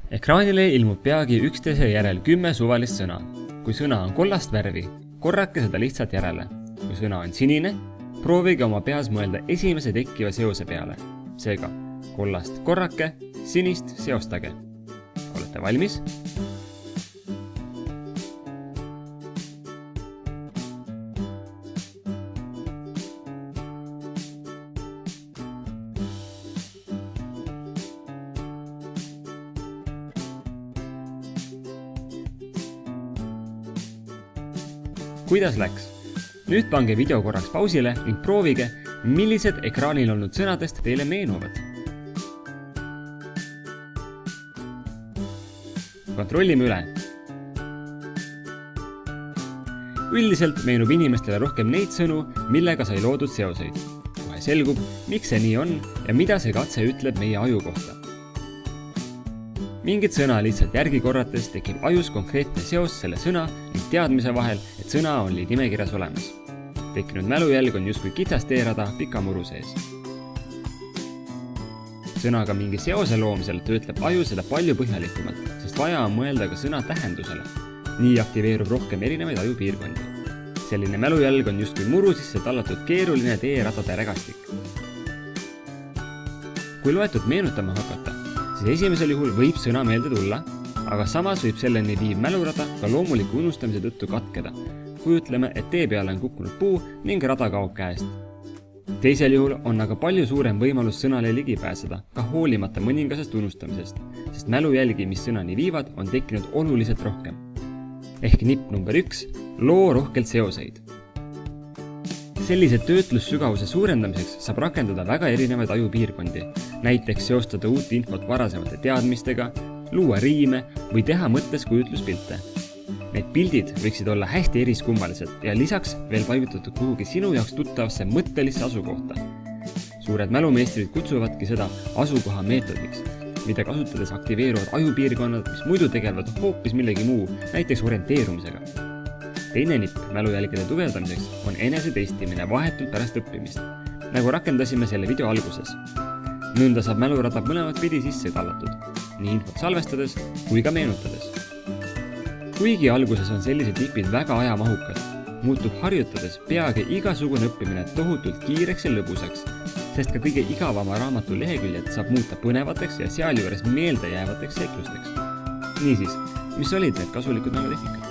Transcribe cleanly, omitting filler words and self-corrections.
Ekraanile ilmub peagi üksteise järel 10 suvalist sõna. Kui sõna on kollast värvi, korrake seda lihtsalt järele. Kui sõna on sinine, proovige oma peas mõelda esimese tekkiva seose peale. Seega, kollast korrake, sinist seostage. Olete valmis? Kuidas läks? Nüüd pange video korraks pausile ning proovige, millised ekraanil olnud sõnadest teile meenuvad. Kontrollime üle. Üldiselt meenub inimestele rohkem neid sõnu, millega sai loodud seoseid. Kohe selgub, miks see nii on ja mida see katse ütleb meie aju kohta. Mingit sõna lihtsalt järgi korrates tekib ajus konkreetne seos selle sõna ning teadmise vahel, et sõna on nimekirjas olemas. Tekkinud mälujälg on justkui kitsas teerada pika muru sees. Sõnaga mingi seose loomisel töötleb aju seda palju põhjalikumalt, sest vaja on mõelda ka sõna tähendusele. Nii aktiveerub rohkem erinevaid ajupiirkondi. Selline mälujälg on justkui muru sisse tallatud keeruline teeradade rägastik. Kui loetud meenutama hakata, siis esimesel juhul võib sõna meelde tulla, aga samas võib selleni viiv mälurada ka loomuliku unustamise tõttu katkeda. Kujutleme, et tee peale on kukkunud puu ning rada kaob käest. Teisel juhul on aga palju suurem võimalus sõnale ligi pääseda, ka hoolimata mõningasest unustamisest, sest mälujälgi, mis sõnani viivad, on tekkinud oluliselt rohkem. Ehk nipp number 1, loo rohkelt seoseid. Sellise töötlussügavuse suurendamiseks saab rakendada väga erinevaid ajupiirkondi, näiteks seostada uut infot varasemate teadmistega, luua riime või teha mõttes kujutluspilte. Need pildid võiksid olla hästi eriskummalised ja lisaks veel paigutatud kuhugi sinu jaoks tuttavasse mõttelisse asukohta. Suured mälumeistrid kutsuvadki seda asukoha meetodiks, mida kasutades aktiveeruvad ajupiirkonnad, mis muidu tegelevad hoopis millegi muu, näiteks orienteerumisega. Teine nipp mälujälgede tugevdamiseks on enesetestimine vahetult pärast õppimist, nagu rakendasime selle video alguses. Nõnda saab mälurada mõlemat pidi sisse tallatud, nii infot salvestades kui ka meenutades. Kuigi alguses on sellised nipid väga ajamahukad, muutub harjutades peagi igasugune õppimine tohutult kiireks ja lõbusaks, sest ka kõige igavama raamatu leheküljed saab muuta põnevateks ja sealjuures meelde jäävateks seiklusteks. Niisiis, mis olid need kasulikud mälutehnikad?